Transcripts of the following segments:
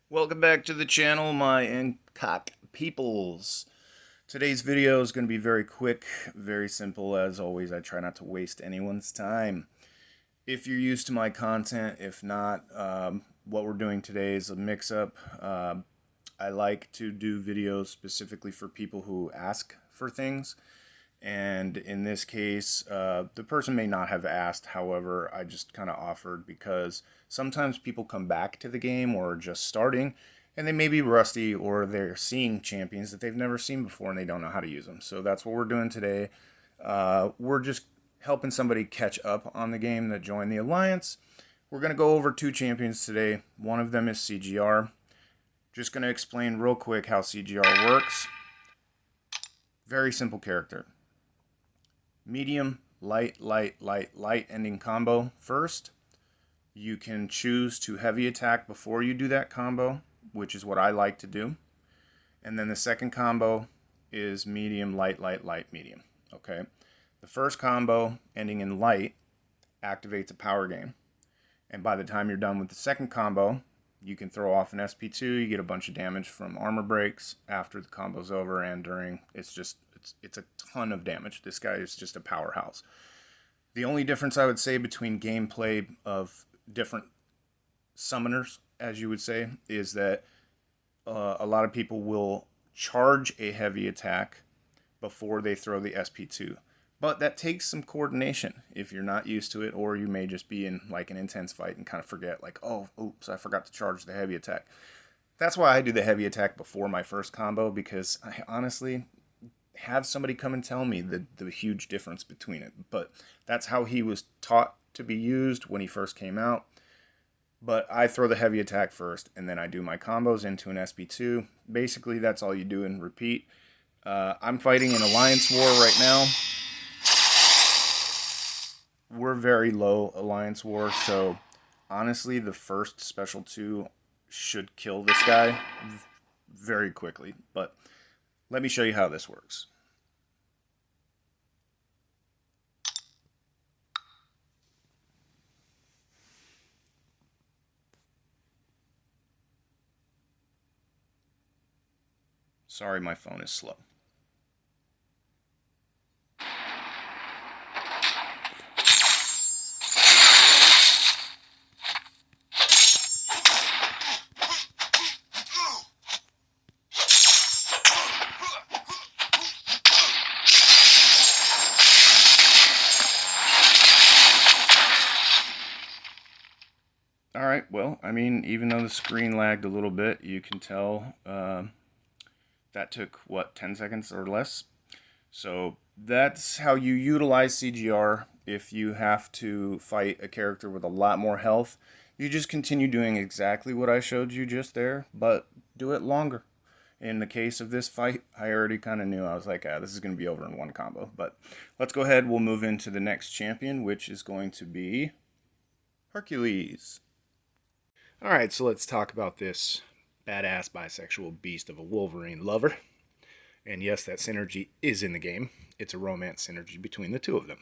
Welcome back to the channel, my Mcoc peoples. Today's video is going to be very quick, very simple. As always, I try not to waste anyone's time. If you're used to my content, if not, what we're doing today is a mix-up. I like to do videos specifically for people who ask for things. And in this case, the person may not have asked. However, I just kind of offered because sometimes people come back to the game or are just starting and they may be rusty, or they're seeing champions that they've never seen before and they don't know how to use them. So that's what we're doing today. We're just helping somebody catch up on the game that joined the Alliance. We're going to go over 2 champions today. One of them is CGR. Just going to explain real quick how CGR works. Very simple character. Medium, light, light, light, light ending combo first. You can choose to heavy attack before you do that combo, which is what I like to do. And then the second combo is medium, light, light, light, medium. Okay. The first combo, ending in light, activates a power gain. And by the time you're done with the second combo, you can throw off an SP2. You get a bunch of damage from armor breaks after the combo's over and during. It's a ton of damage. This guy is just a powerhouse. The only difference I would say between gameplay of different summoners, as you would say, is that a lot of people will charge a heavy attack before they throw the SP2. But that takes some coordination if you're not used to it, or you may just be in like an intense fight and kind of forget, like, oh, oops, I forgot to charge the heavy attack. That's why I do the heavy attack before my first combo, because I honestly have somebody come and tell me the huge difference between it. But that's how he was taught to be used when he first came out. But I throw the heavy attack first, and then I do my combos into an SP2. Basically, that's all you do and repeat. I'm fighting an Alliance war right now. We're very low Alliance war, so honestly, the first special 2 should kill this guy very quickly. But let me show you how this works. Sorry, my phone is slow. Alright, well, I mean, even though the screen lagged a little bit, you can tell that took, what, 10 seconds or less? So that's how you utilize CGR. If you have to fight a character with a lot more health, you just continue doing exactly what I showed you just there, but do it longer. In the case of this fight, I already kind of knew. I was like, this is going to be over in one combo. But let's go ahead. We'll move into the next champion, which is going to be Hercules. Alright, so let's talk about this badass bisexual beast of a Wolverine lover. And yes, that synergy is in the game. It's a romance synergy between the two of them.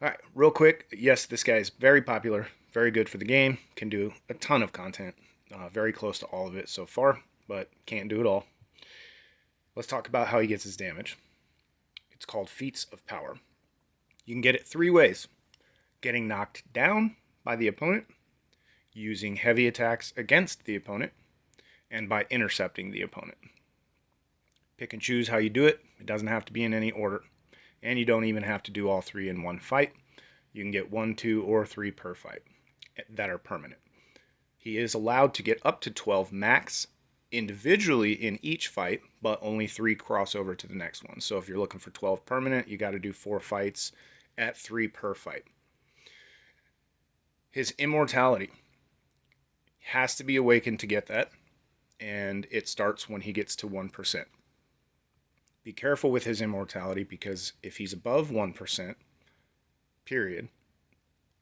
Alright, real quick. Yes, this guy is very popular, very good for the game. Can do a ton of content. Very close to all of it so far, but can't do it all. Let's talk about how he gets his damage. It's called Feats of Power. You can get it 3 ways. Getting knocked down by the opponent, using heavy attacks against the opponent, and by intercepting the opponent. Pick and choose how you do it. It doesn't have to be in any order. And you don't even have to do all 3 in one fight. You can get 1, 2, or 3 per fight that are permanent. He is allowed to get up to 12 max individually in each fight, but only 3 cross over to the next one. So if you're looking for 12 permanent, you got to do 4 fights at 3 per fight. His immortality has to be awakened to get that, and it starts when he gets to 1%. Be careful with his immortality, because if he's above 1%, period,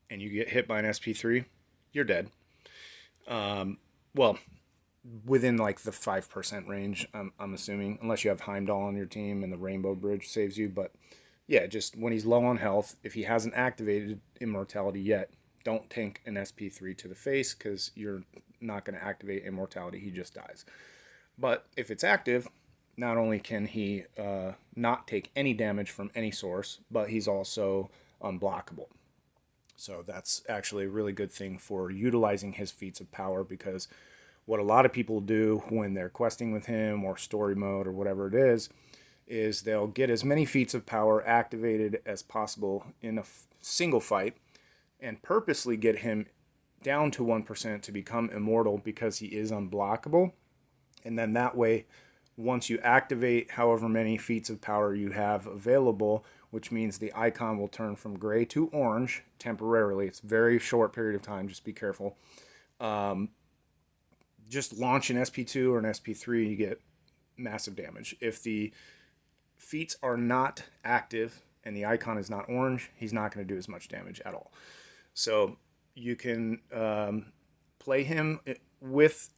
and you get hit by an SP3, you're dead. Well, within like the 5% range, I'm assuming, unless you have Heimdall on your team and the Rainbow Bridge saves you. But yeah, just when he's low on health, if he hasn't activated Immortality yet, don't tank an SP3 to the face, because you're not going to activate Immortality. He just dies. But if it's active, not only can he not take any damage from any source, but he's also unblockable. So that's actually a really good thing for utilizing his feats of power, because what a lot of people do when they're questing with him or story mode or whatever it is they'll get as many feats of power activated as possible in a single fight and purposely get him down to 1% to become immortal because he is unblockable. And then that way, once you activate however many feats of power you have available, which means the icon will turn from gray to orange temporarily. It's a very short period of time. Just be careful. Just launch an SP2 or an SP3, you get massive damage. If the feats are not active and the icon is not orange, he's not going to do as much damage at all. So you can play him with,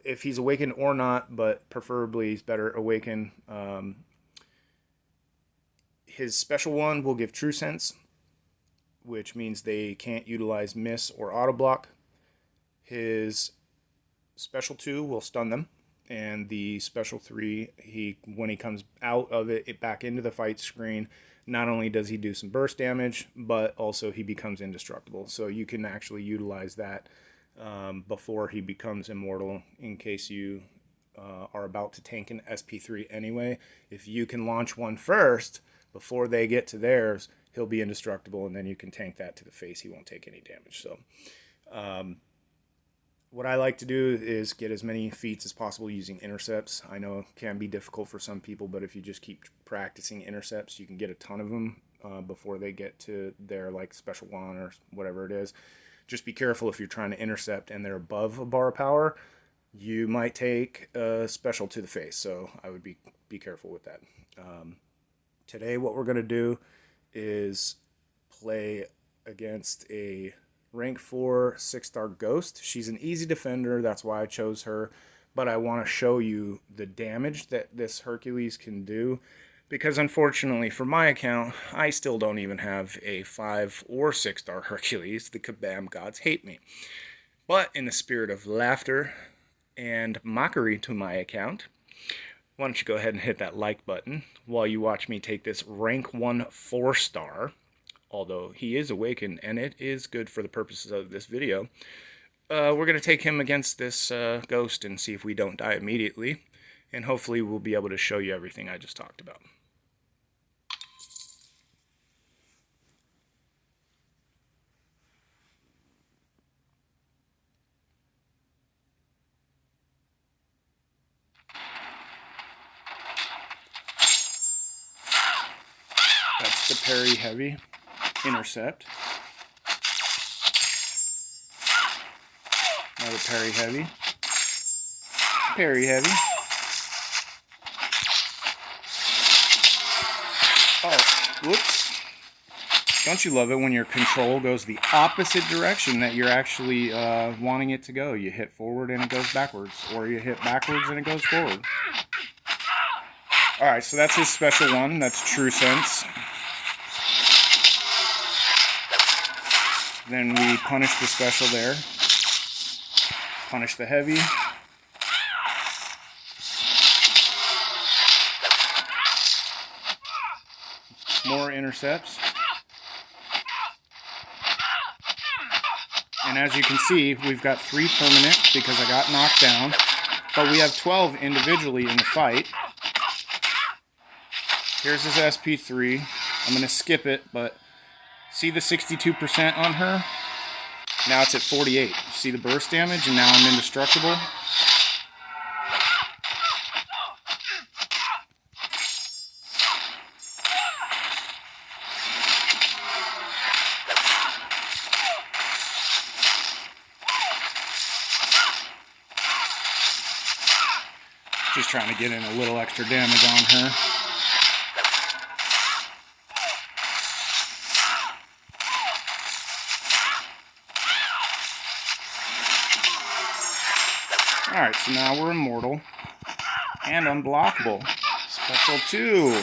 if he's awakened or not, but preferably he's better awakened. His special one will give True Sense, which means they can't utilize miss or auto block. His special 2 will stun them, and the special 3, when he comes out of it back into the fight screen, not only does he do some burst damage, but also he becomes indestructible. So you can actually utilize that before he becomes immortal, in case you are about to tank an SP3 anyway. If you can launch one first before they get to theirs, he'll be indestructible, and then you can tank that to the face. He won't take any damage. So what I like to do is get as many feats as possible using intercepts. I know it can be difficult for some people, but if you just keep practicing intercepts, you can get a ton of them before they get to their like special one or whatever it is. Just be careful if you're trying to intercept and they're above a bar of power, you might take a special to the face. So I would be careful with that. Today what we're going to do is play against a rank 4 6-star Ghost. She's an easy defender, that's why I chose her, but I want to show you the damage that this Hercules can do, because unfortunately for my account, I still don't even have a 5 or 6-star Hercules. The Kabam gods hate me. But in the spirit of laughter and mockery to my account, why don't you go ahead and hit that like button while you watch me take this rank 1 4-star, although he is awakened, and it is good for the purposes of this video. We're going to take him against this Ghost and see if we don't die immediately, and hopefully we'll be able to show you everything I just talked about. That's the parry heavy. Intercept. Another parry heavy. Parry heavy. Oh, whoops. Don't you love it when your control goes the opposite direction that you're actually wanting it to go? You hit forward and it goes backwards, or you hit backwards and it goes forward. Alright, so that's his special one. That's True Sense. Then we punish the special there. Punish the heavy. More intercepts. And as you can see, we've got 3 permanent because I got knocked down. But we have 12 individually in the fight. Here's his SP3. I'm going to skip it, but see the 62% on her? Now it's at 48. See the burst damage, and now I'm indestructible? Just trying to get in a little extra damage on her. Alright, so now we're immortal and unblockable. Special 2.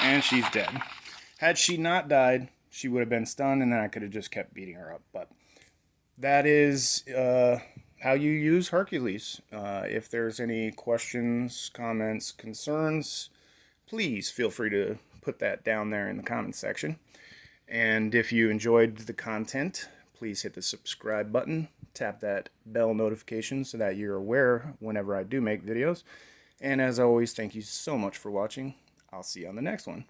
And she's dead. Had she not died, she would have been stunned, and then I could have just kept beating her up. But that is how you use Hercules. If there's any questions, comments, concerns, please feel free to put that down there in the comments section. And if you enjoyed the content, please hit the subscribe button, tap that bell notification so that you're aware whenever I do make videos. And as always, thank you so much for watching. I'll see you on the next one.